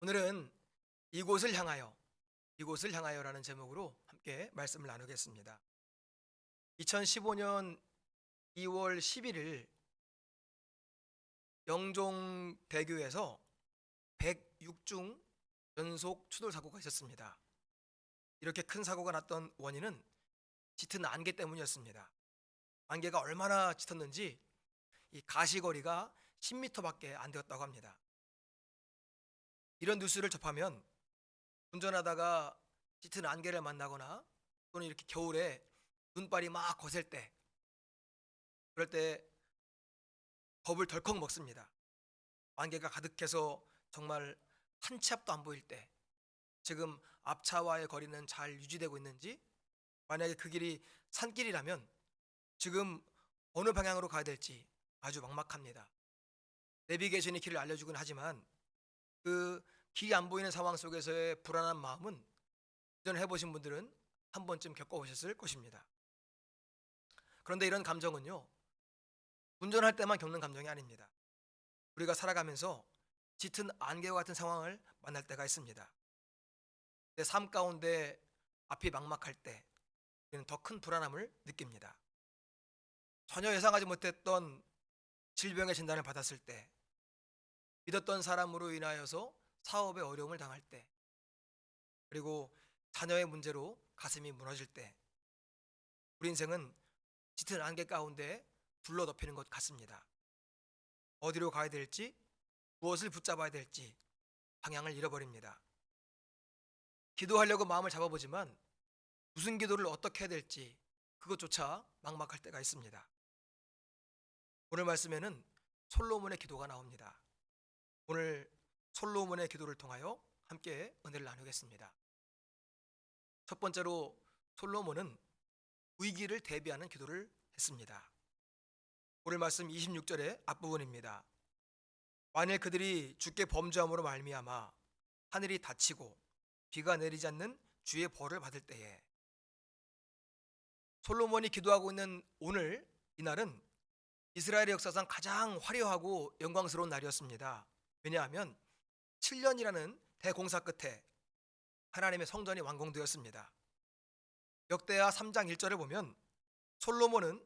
오늘은 이곳을 향하여라는 제목으로 함께 말씀을 나누겠습니다. 2015년 2월 11일 영종대교에서 106중 연속 추돌 사고가 있었습니다. 이렇게 큰 사고가 났던 원인은 짙은 안개 때문이었습니다. 안개가 얼마나 짙었는지 이 가시거리가 10m밖에 안 되었다고 합니다. 이런 뉴스를 접하면 운전하다가 짙은 안개를 만나거나 또는 이렇게 겨울에 눈발이 막 거셀 때, 그럴 때 겁을 덜컥 먹습니다. 안개가 가득해서 정말 한 치 앞도 안 보일 때, 지금 앞차와의 거리는 잘 유지되고 있는지, 만약에 그 길이 산길이라면 지금 어느 방향으로 가야 될지 아주 막막합니다. 내비게이션이 길을 알려주곤 하지만 그 길이 안 보이는 상황 속에서의 불안한 마음은 운전을 해보신 분들은 한 번쯤 겪어보셨을 것입니다. 그런데 이런 감정은요, 운전할 때만 겪는 감정이 아닙니다. 우리가 살아가면서 짙은 안개와 같은 상황을 만날 때가 있습니다. 내 삶 가운데 앞이 막막할 때 우리는 더 큰 불안함을 느낍니다. 전혀 예상하지 못했던 질병의 진단을 받았을 때, 믿었던 사람으로 인하여서 사업에 어려움을 당할 때, 그리고 자녀의 문제로 가슴이 무너질 때, 우리 인생은 짙은 안개 가운데 둘러덮이는 것 같습니다. 어디로 가야 될지, 무엇을 붙잡아야 될지 방향을 잃어버립니다. 기도하려고 마음을 잡아보지만 무슨 기도를 어떻게 해야 될지 그것조차 막막할 때가 있습니다. 오늘 말씀에는 솔로몬의 기도가 나옵니다. 오늘 솔로몬의 기도를 통하여 함께 은혜를 나누겠습니다. 첫 번째로 솔로몬은 위기를 대비하는 기도를 했습니다. 오늘 말씀 26절의 앞부분입니다. 만일 그들이 주께 범죄함으로 말미암아 하늘이 닫히고 비가 내리지 않는 주의 벌을 받을 때에, 솔로몬이 기도하고 있는 오늘 이날은 이스라엘의 역사상 가장 화려하고 영광스러운 날이었습니다. 왜냐하면 7년이라는 대공사 끝에 하나님의 성전이 완공되었습니다. 역대하 3장 1절을 보면 솔로몬은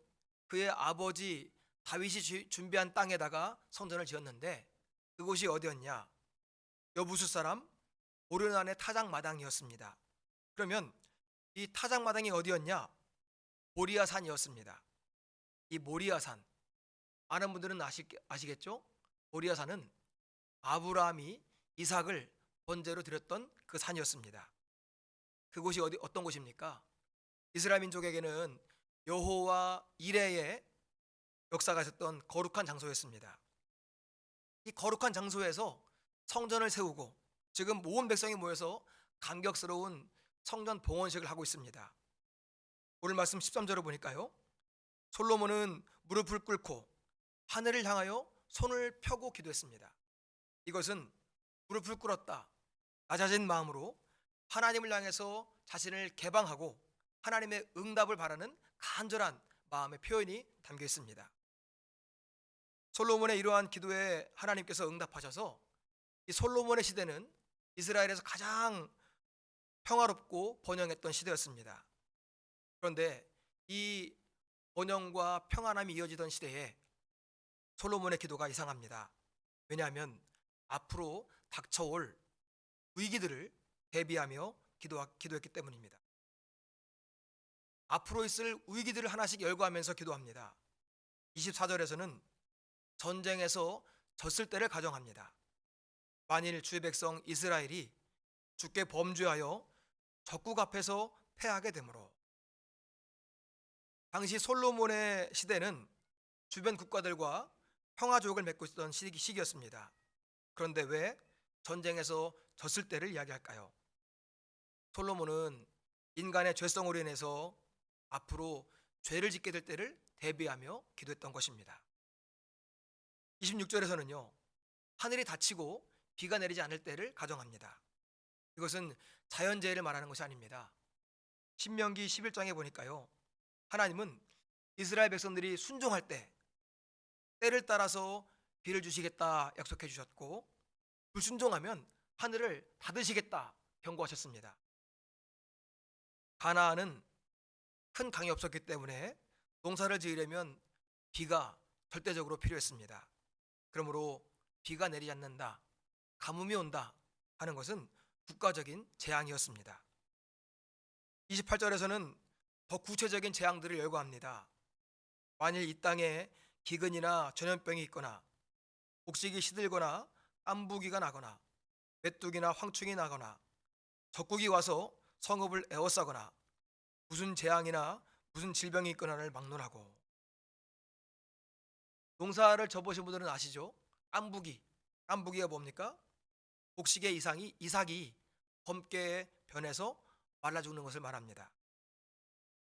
그의 아버지 다윗이 준비한 땅에다가 성전을 지었는데, 그곳이 어디였냐? 여부수 사람 오르난의 타작마당이었습니다. 그러면 이 타작마당이 어디였냐? 모리아산이었습니다. 이 모리아산, 아는 분들은 아시겠죠? 모리아산은 아브라함이 이삭을 번제로 드렸던 그 산이었습니다. 그곳이 어떤 곳입니까? 이스라엘 민족에게는 여호와 이레의 역사가 있었던 거룩한 장소였습니다. 이 거룩한 장소에서 성전을 세우고 지금 온 백성이 모여서 감격스러운 성전 봉헌식을 하고 있습니다. 오늘 말씀 13절을 보니까요, 솔로몬은 무릎을 꿇고 하늘을 향하여 손을 펴고 기도했습니다. 이것은 무릎을 꿇었다, 낮아진 마음으로 하나님을 향해서 자신을 개방하고 하나님의 응답을 바라는 간절한 마음의 표현이 담겨 있습니다. 솔로몬의 이러한 기도에 하나님께서 응답하셔서 이 솔로몬의 시대는 이스라엘에서 가장 평화롭고 번영했던 시대였습니다. 그런데 이 번영과 평안함이 이어지던 시대에 솔로몬의 기도가 이상합니다. 왜냐하면 앞으로 닥쳐올 위기들을 대비하며 기도했기 때문입니다. 앞으로 있을 위기들을 하나씩 열거하면서 기도합니다. 24절에서는 전쟁에서 졌을 때를 가정합니다. 만일 주의 백성 이스라엘이 주께 범죄하여 적국 앞에서 패하게 되므로, 당시 솔로몬의 시대는 주변 국가들과 평화조약을 맺고 있었던 시기였습니다. 그런데 왜 전쟁에서 졌을 때를 이야기할까요? 솔로몬은 인간의 죄성으로 인해서 앞으로 죄를 짓게 될 때를 대비하며 기도했던 것입니다. 26절에서는요, 하늘이 닫히고 비가 내리지 않을 때를 가정합니다. 이것은 자연재해를 말하는 것이 아닙니다. 신명기 11장에 보니까요, 하나님은 이스라엘 백성들이 순종할 때 때를 따라서 비를 주시겠다 약속해 주셨고, 불순종하면 하늘을 닫으시겠다 경고하셨습니다. 가나안은 큰 강이 없었기 때문에 농사를 지으려면 비가 절대적으로 필요했습니다. 그러므로 비가 내리지 않는다, 가뭄이 온다 하는 것은 국가적인 재앙이었습니다. 28절에서는 더 구체적인 재앙들을 열거합니다. 만일 이 땅에 기근이나 전염병이 있거나 곡식이 시들거나 깐부기가 나거나 메뚜기나 황충이 나거나 적국이 와서 성읍을 에워싸거나 무슨 재앙이나 무슨 질병이 있거나를 막론하고. 농사를 져보신 분들은 아시죠? 깐부기가 뭡니까? 곡식의 이삭이 검게 변해서 말라 죽는 것을 말합니다.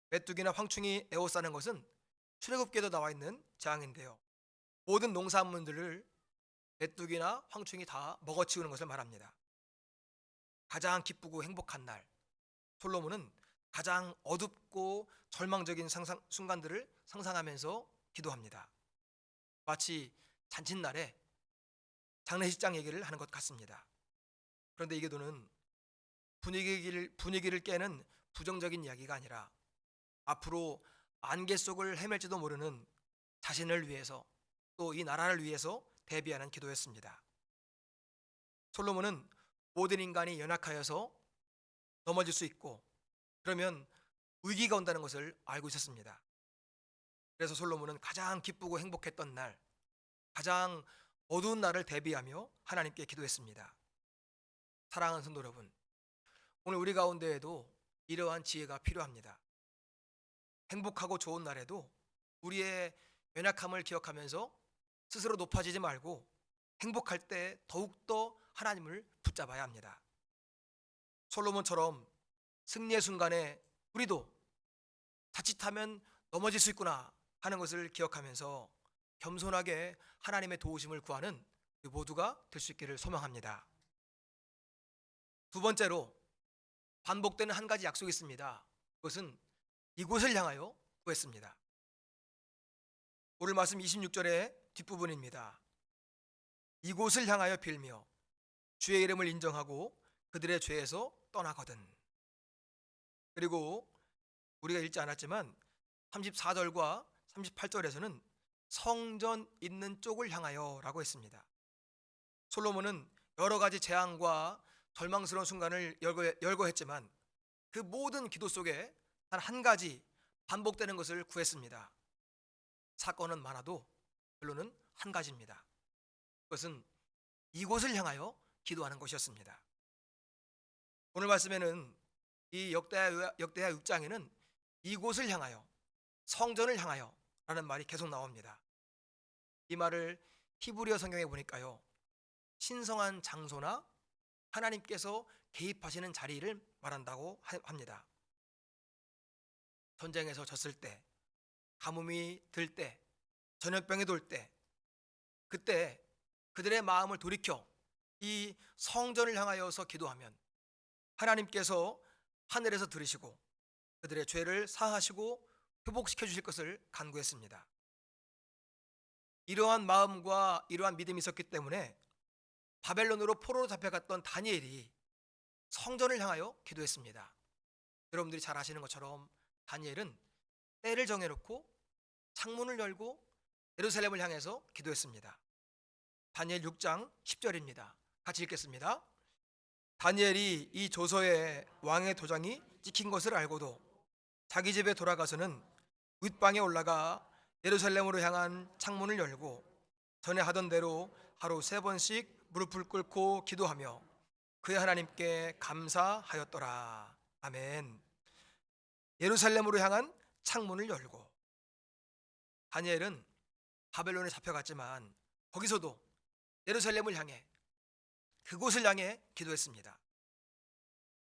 메뚜기나 황충이 에워싸는 것은 출애굽기에도 나와 있는 재앙인데요, 모든 농산물들을 메뚜기나 황충이 다 먹어치우는 것을 말합니다. 가장 기쁘고 행복한 날, 솔로몬은 가장 어둡고 절망적인 순간들을 상상하면서 기도합니다. 마치 잔칫날에 장례식장 얘기를 하는 것 같습니다. 그런데 이 기도는 분위기를 깨는 부정적인 이야기가 아니라 앞으로 안개 속을 헤맬지도 모르는 자신을 위해서, 또 이 나라를 위해서 대비하는 기도였습니다. 솔로몬은 모든 인간이 연약하여서 넘어질 수 있고 그러면 위기가 온다는 것을 알고 있었습니다. 그래서 솔로몬은 가장 기쁘고 행복했던 날, 가장 어두운 날을 대비하며 하나님께 기도했습니다. 사랑하는 성도 여러분, 오늘 우리 가운데에도 이러한 지혜가 필요합니다. 행복하고 좋은 날에도 우리의 연약함을 기억하면서 스스로 높아지지 말고 행복할 때 더욱더 하나님을 붙잡아야 합니다. 솔로몬처럼 승리의 순간에 우리도 자칫하면 넘어질 수 있구나 하는 것을 기억하면서 겸손하게 하나님의 도우심을 구하는 우리 모두가 될 수 있기를 소망합니다. 두 번째로 반복되는 한 가지 약속이 있습니다. 그것은 이곳을 향하여 구했습니다. 오늘 말씀 26절의 뒷부분입니다. 이곳을 향하여 빌며 주의 이름을 인정하고 그들의 죄에서 떠나거든. 그리고 우리가 읽지 않았지만 34절과 38절에서는 성전 있는 쪽을 향하여 라고 했습니다. 솔로몬은 여러 가지 재앙과 절망스러운 순간을 열거했지만 그 모든 기도 속에 단 한 가지 반복되는 것을 구했습니다. 사건은 많아도 결론은 한 가지입니다. 그것은 이곳을 향하여 기도하는 것이었습니다. 오늘 말씀에는 이 역대하 6장에는 이곳을 향하여, 성전을 향하여 라는 말이 계속 나옵니다. 이 말을 히브리어 성경에 보니까요, 신성한 장소나 하나님께서 개입하시는 자리를 말한다고 합니다. 전쟁에서 졌을 때, 가뭄이 들 때, 전염병이 돌 때, 그때 그들의 마음을 돌이켜 이 성전을 향하여서 기도하면 하나님께서 하늘에서 들으시고 그들의 죄를 사하시고 회복시켜 주실 것을 간구했습니다. 이러한 마음과 이러한 믿음이 있었기 때문에 바벨론으로 포로로 잡혀갔던 다니엘이 성전을 향하여 기도했습니다. 여러분들이 잘 아시는 것처럼 다니엘은 때를 정해놓고 창문을 열고 예루살렘을 향해서 기도했습니다. 다니엘 6장 10절입니다. 같이 읽겠습니다. 다니엘이 이 조서에 왕의 도장이 찍힌 것을 알고도 자기 집에 돌아가서는 윗방에 올라가 예루살렘으로 향한 창문을 열고 전에 하던 대로 하루 3번씩 무릎을 꿇고 기도하며 그의 하나님께 감사하였더라. 아멘. 예루살렘으로 향한 창문을 열고, 다니엘은 바벨론에 잡혀갔지만 거기서도 예루살렘을 향해, 그곳을 향해 기도했습니다.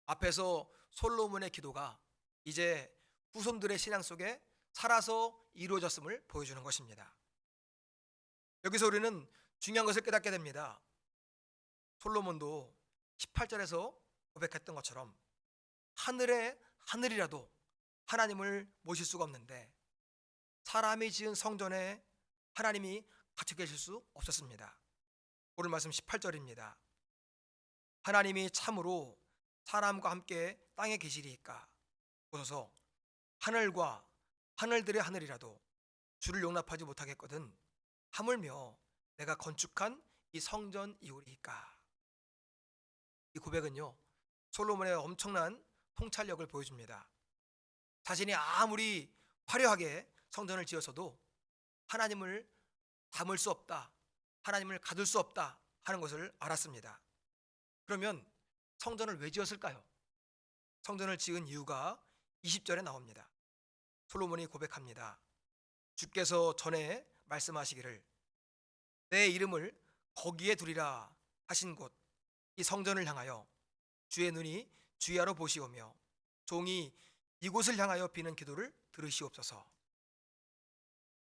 앞에서 솔로몬의 기도가 이제 후손들의 신앙 속에 살아서 이루어졌음을 보여주는 것입니다. 여기서 우리는 중요한 것을 깨닫게 됩니다. 솔로몬도 18절에서 고백했던 것처럼 하늘의 하늘이라도 하나님을 모실 수가 없는데 사람이 지은 성전에 하나님이 갇혀 계실 수 없었습니다. 오늘 말씀 18절입니다. 하나님이 참으로 사람과 함께 땅에 계시리이까. 보소서, 하늘과 하늘들의 하늘이라도 주를 용납하지 못하겠거든 하물며 내가 건축한 이 성전이오리이까. 이 고백은요, 솔로몬의 엄청난 통찰력을 보여줍니다. 자신이 아무리 화려하게 성전을 지어서도 하나님을 담을 수 없다, 하나님을 가둘 수 없다 하는 것을 알았습니다. 그러면 성전을 왜 지었을까요? 성전을 지은 이유가 20절에 나옵니다. 솔로몬이 고백합니다. 주께서 전에 말씀하시기를 내 이름을 거기에 두리라 하신 곳, 이 성전을 향하여 주의 눈이 주야로 보시오며 종이 이곳을 향하여 비는 기도를 들으시옵소서.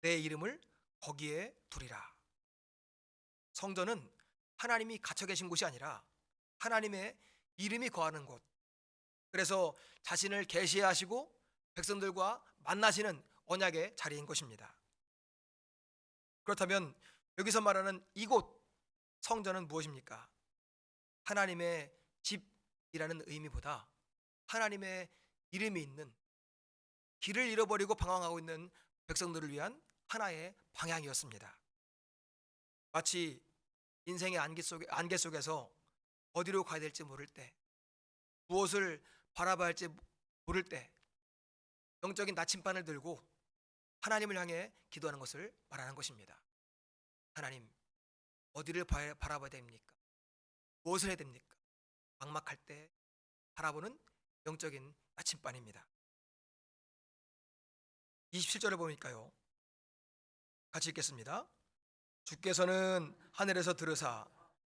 내 이름을 거기에 두리라. 성전은 하나님이 갇혀 계신 곳이 아니라 하나님의 이름이 거하는 곳, 그래서 자신을 계시하시고 백성들과 만나시는 언약의 자리인 것입니다. 그렇다면 여기서 말하는 이곳 성전은 무엇입니까? 하나님의 집이라는 의미보다 하나님의 이름이 있는, 길을 잃어버리고 방황하고 있는 백성들을 위한 하나의 방향이었습니다. 마치 인생의 안개 속에서 어디로 가야 될지 모를 때, 무엇을 바라봐야 할지 모를 때 영적인 나침반을 들고 하나님을 향해 기도하는 것을 말하는 것입니다. 하나님, 어디를 바라봐야 됩니까? 무엇을 해야 됩니까? 막막할 때 바라보는 영적인 나침반입니다. 27절에 보니까요, 같이 읽겠습니다. 주께서는 하늘에서 들으사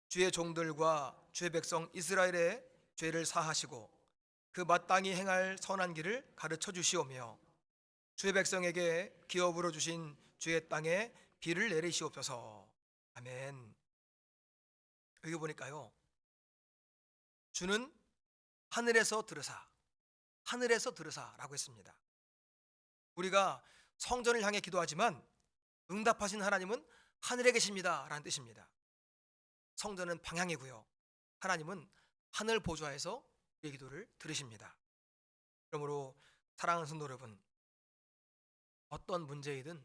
주의 종들과 주의 백성 이스라엘의 죄를 사하시고 그 마땅히 행할 선한 길을 가르쳐 주시오며 주의 백성에게 기업으로 주신 주의 땅에 비를 내리시옵소서. 아멘. 여기 보니까요, 주는 하늘에서 들으사, 하늘에서 들으사라고 했습니다. 우리가 성전을 향해 기도하지만 응답하신 하나님은 하늘에 계십니다 라는 뜻입니다. 성전은 방향이고요, 하나님은 하늘 보좌에서 우리의 기도를 들으십니다. 그러므로 사랑하는 성도 여러분, 어떤 문제이든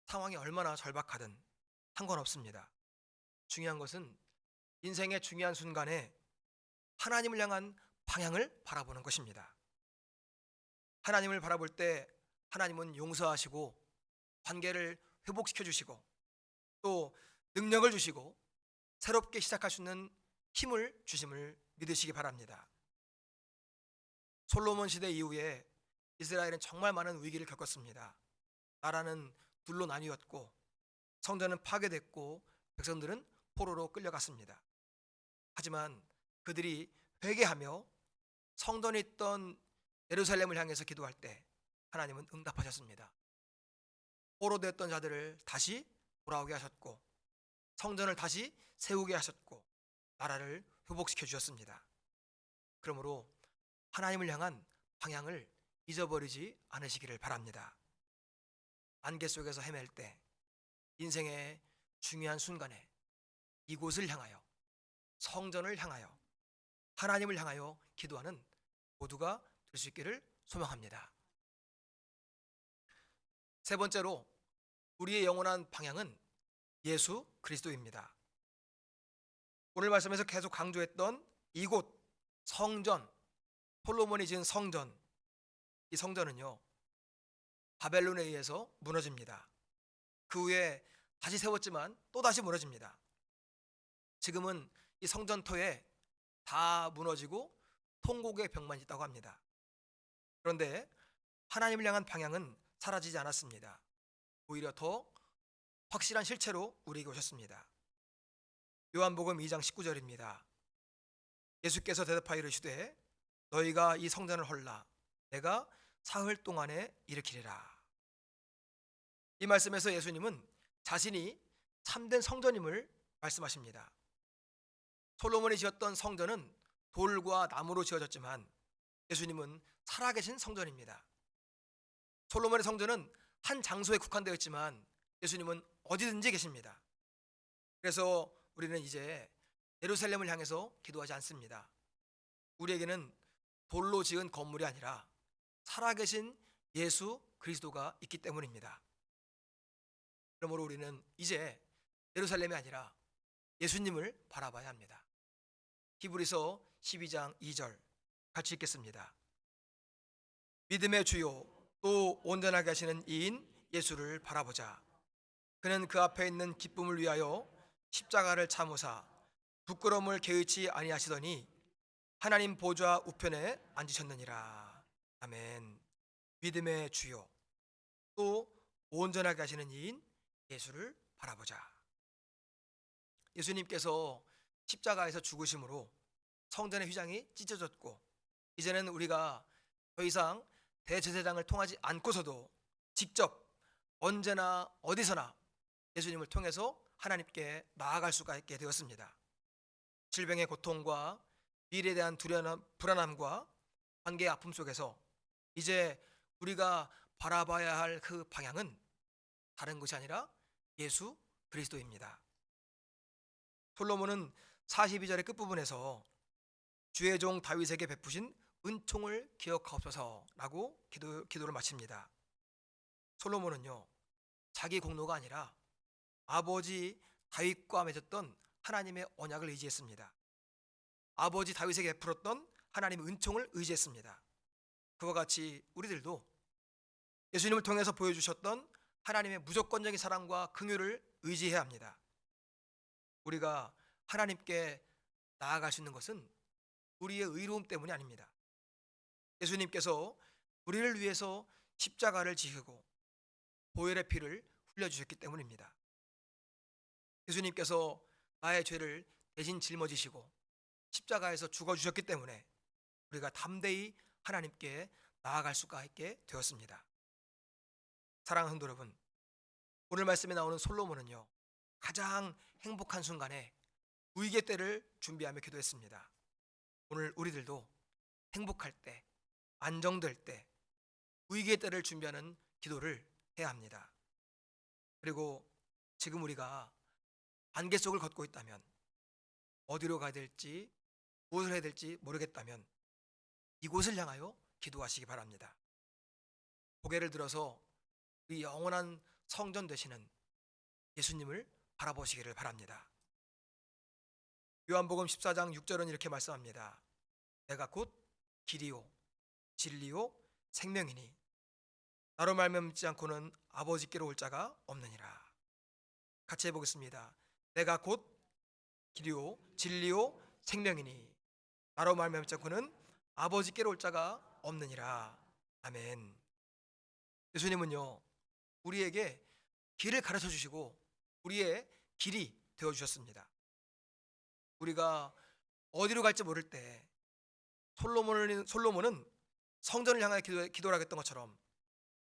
상황이 얼마나 절박하든 상관없습니다. 중요한 것은 인생의 중요한 순간에 하나님을 향한 방향을 바라보는 것입니다. 하나님을 바라볼 때 하나님은 용서하시고 관계를 회복시켜 주시고 또 능력을 주시고 새롭게 시작할 수 있는 힘을 주심을 믿으시기 바랍니다. 솔로몬 시대 이후에 이스라엘은 정말 많은 위기를 겪었습니다. 나라는 둘로 나뉘었고 성전은 파괴됐고 백성들은 포로로 끌려갔습니다. 하지만 그들이 회개하며 성전에 있던 예루살렘을 향해서 기도할 때 하나님은 응답하셨습니다. 포로되었던 자들을 다시 돌아오게 하셨고 성전을 다시 세우게 하셨고 나라를 회복시켜 주셨습니다. 그러므로 하나님을 향한 방향을 잊어버리지 않으시기를 바랍니다. 안개 속에서 헤맬 때, 인생의 중요한 순간에 이곳을 향하여, 성전을 향하여, 하나님을 향하여 기도하는 모두가 될 수 있기를 소망합니다. 세 번째로 우리의 영원한 방향은 예수 그리스도입니다. 오늘 말씀에서 계속 강조했던 이곳 성전, 솔로몬이 지은 성전, 이 성전은요 바벨론에 의해서 무너집니다. 그 후에 다시 세웠지만 또 다시 무너집니다. 지금은 이 성전터에 다 무너지고 통곡의 벽만 있다고 합니다. 그런데 하나님을 향한 방향은 사라지지 않았습니다. 오히려 더 확실한 실체로 우리에게 오셨습니다. 요한복음 2장 19절입니다. 예수께서 대답하여 이르시되 너희가 이 성전을 헐라 내가 사흘 동안에 일으키리라. 이 말씀에서 예수님은 자신이 참된 성전임을 말씀하십니다. 솔로몬이 지었던 성전은 돌과 나무로 지어졌지만 예수님은 살아계신 성전입니다. 솔로몬의 성전은 한 장소에 국한되어 있지만 예수님은 어디든지 계십니다. 그래서 우리는 이제 예루살렘을 향해서 기도하지 않습니다. 우리에게는 돌로 지은 건물이 아니라 살아계신 예수 그리스도가 있기 때문입니다. 그러므로 우리는 이제 예루살렘이 아니라 예수님을 바라봐야 합니다. 히브리서 12장 2절 같이 읽겠습니다. 믿음의 주요 또 온전하게 하시는 이인 예수를 바라보자. 그는 그 앞에 있는 기쁨을 위하여 십자가를 참으사 부끄러움을 개의치 아니하시더니 하나님 보좌 우편에 앉으셨느니라. 아멘. 믿음의 주요 또 온전하게 하시는 이인 예수를 바라보자. 예수님께서 십자가에서 죽으심으로 성전의 휘장이 찢어졌고 이제는 우리가 더 이상 대제사장을 통하지 않고서도 직접 언제나 어디서나 예수님을 통해서 하나님께 나아갈 수가 있게 되었습니다. 질병의 고통과 미래에 대한 불안함과 관계의 아픔 속에서 이제 우리가 바라봐야 할 그 방향은 다른 것이 아니라 예수 그리스도입니다. 솔로몬은 42절의 끝부분에서 주의 종 다윗에게 베푸신 은총을 기억하옵소서라고 기도를 마칩니다. 솔로몬은요, 자기 공로가 아니라 아버지 다윗과 맺었던 하나님의 언약을 의지했습니다. 아버지 다윗에게 베풀었던 하나님의 은총을 의지했습니다. 그와 같이 우리들도 예수님을 통해서 보여주셨던 하나님의 무조건적인 사랑과 긍휼을 의지해야 합니다. 우리가 하나님께 나아갈 수 있는 것은 우리의 의로움 때문이 아닙니다. 예수님께서 우리를 위해서 십자가를 지시고 보혈의 피를 흘려주셨기 때문입니다. 예수님께서 나의 죄를 대신 짊어지시고 십자가에서 죽어주셨기 때문에 우리가 담대히 하나님께 나아갈 수가 있게 되었습니다. 사랑하는 성도 여러분, 오늘 말씀에 나오는 솔로몬은요, 가장 행복한 순간에 위기의 때를 준비하며 기도했습니다. 오늘 우리들도 행복할 때, 안정될 때, 위기의 때를 준비하는 기도를 해야 합니다. 그리고 지금 우리가 안개 속을 걷고 있다면, 어디로 가야 될지, 무엇을 해야 될지 모르겠다면 이곳을 향하여 기도하시기 바랍니다. 고개를 들어서 우리 영원한 성전 되시는 예수님을 바라보시기를 바랍니다. 요한복음 14장 6절은 이렇게 말씀합니다. 내가 곧 길이요 진리요 생명이니 나로 말미암아 믿지 않고는 아버지께로 올 자가 없느니라. 같이 해보겠습니다. 내가 곧 길이요 진리요 생명이니 나로 말미암아 믿지 않고는 아버지께로 올 자가 없느니라. 아멘. 예수님은요, 우리에게 길을 가르쳐 주시고 우리의 길이 되어 주셨습니다. 우리가 어디로 갈지 모를 때 솔로몬은 성전을 향해 기도를 하겠던 것처럼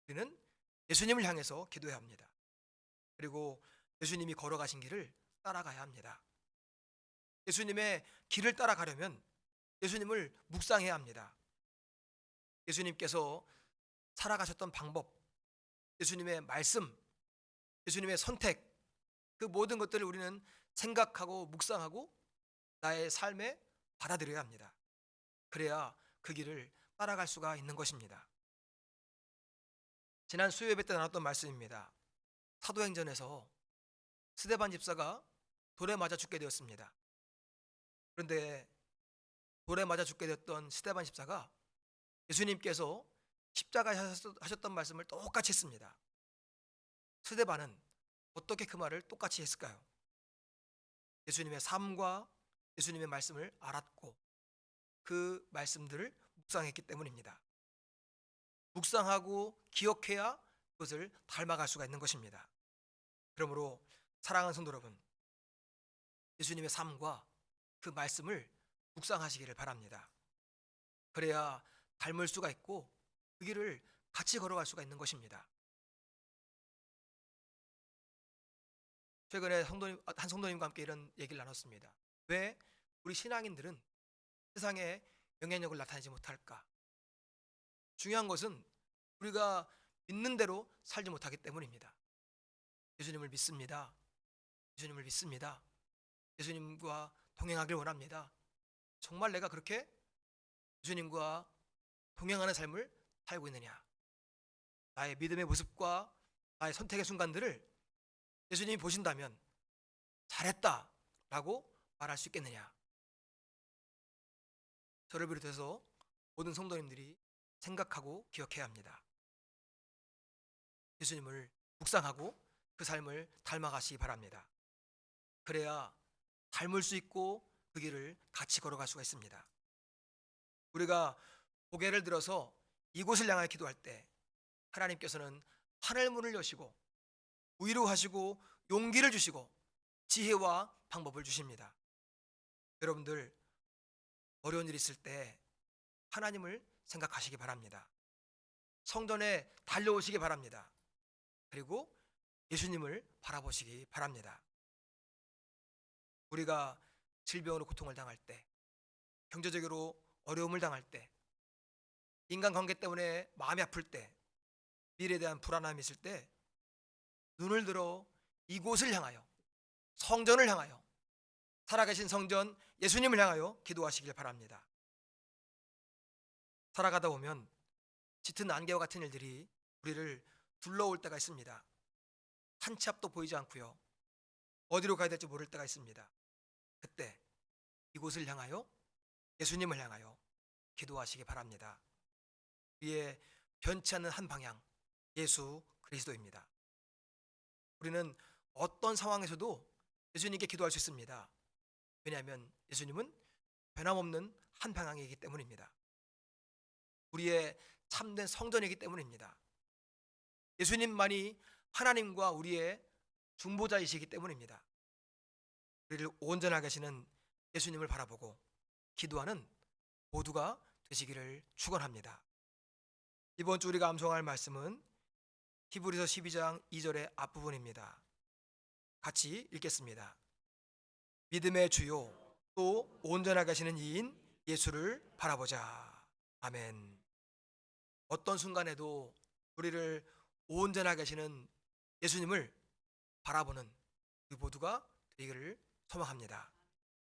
우리는 예수님을 향해서 기도해야 합니다. 그리고 예수님이 걸어가신 길을 따라가야 합니다. 예수님의 길을 따라가려면 예수님을 묵상해야 합니다. 예수님께서 살아가셨던 방법, 예수님의 말씀, 예수님의 선택, 그 모든 것들을 우리는 생각하고 묵상하고 나의 삶에 받아들여야 합니다. 그래야 그 길을 따라갈 수가 있는 것입니다. 지난 수요예배 때 나눴던 말씀입니다. 사도행전에서 스데반 집사가 돌에 맞아 죽게 되었습니다. 그런데 돌에 맞아 죽게 되었던 스데반 집사가 예수님께서 십자가에 하셨던 말씀을 똑같이 했습니다. 스데반은 어떻게 그 말을 똑같이 했을까요? 예수님의 삶과 예수님의 말씀을 알았고 그 말씀들을 묵상했기 때문입니다. 묵상하고 기억해야 그것을 닮아갈 수가 있는 것입니다. 그러므로 사랑하는 성도 여러분, 예수님의 삶과 그 말씀을 묵상하시기를 바랍니다. 그래야 닮을 수가 있고 그 길을 같이 걸어갈 수가 있는 것입니다. 최근에 한 성도님과 함께 이런 얘기를 나눴습니다. 왜 우리 신앙인들은 세상에 영향력을 나타내지 못할까? 중요한 것은 우리가 믿는 대로 살지 못하기 때문입니다. 예수님을 믿습니다. 예수님을 믿습니다. 예수님과 동행하길 원합니다. 정말 내가 그렇게 예수님과 동행하는 삶을 살고 있느냐? 나의 믿음의 모습과 나의 선택의 순간들을 예수님이 보신다면 잘했다라고 말할 수 있겠느냐? 저를 비롯해서 모든 성도님들이 생각하고 기억해야 합니다. 예수님을 묵상하고 그 삶을 닮아가시기 바랍니다. 그래야 닮을 수 있고 그 길을 같이 걸어갈 수가 있습니다. 우리가 고개를 들어서 이곳을 향하여 기도할 때 하나님께서는 하늘 문을 여시고 위로하시고 용기를 주시고 지혜와 방법을 주십니다. 여러분들 어려운 일 있을 때 하나님을 생각하시기 바랍니다. 성전에 달려오시기 바랍니다. 그리고 예수님을 바라보시기 바랍니다. 우리가 질병으로 고통을 당할 때, 경제적으로 어려움을 당할 때, 인간관계 때문에 마음이 아플 때, 미래에 대한 불안함이 있을 때 눈을 들어 이곳을 향하여, 성전을 향하여, 살아계신 성전 예수님을 향하여 기도하시길 바랍니다. 살아가다 보면 짙은 안개와 같은 일들이 우리를 둘러올 때가 있습니다. 한 치 앞도 보이지 않고요. 어디로 가야 될지 모를 때가 있습니다. 그때 이곳을 향하여, 예수님을 향하여 기도하시기 바랍니다. 우리의 변치 않는 한 방향, 예수 그리스도입니다. 우리는 어떤 상황에서도 예수님께 기도할 수 있습니다. 왜냐하면 예수님은 변함없는 한 방향이기 때문입니다. 우리의 참된 성전이기 때문입니다. 예수님만이 하나님과 우리의 중보자이시기 때문입니다. 우리를 온전하게 하시는 예수님을 바라보고 기도하는 모두가 되시기를 축원합니다. 이번 주 우리가 암송할 말씀은 히브리서 12장 2절의 앞부분입니다. 같이 읽겠습니다. 믿음의 주요 또 온전하게 하시는 이인 예수를 바라보자. 아멘. 어떤 순간에도 우리를 온전하게 하시는 예수님을 바라보는 우리 모두가 되기를 소망합니다.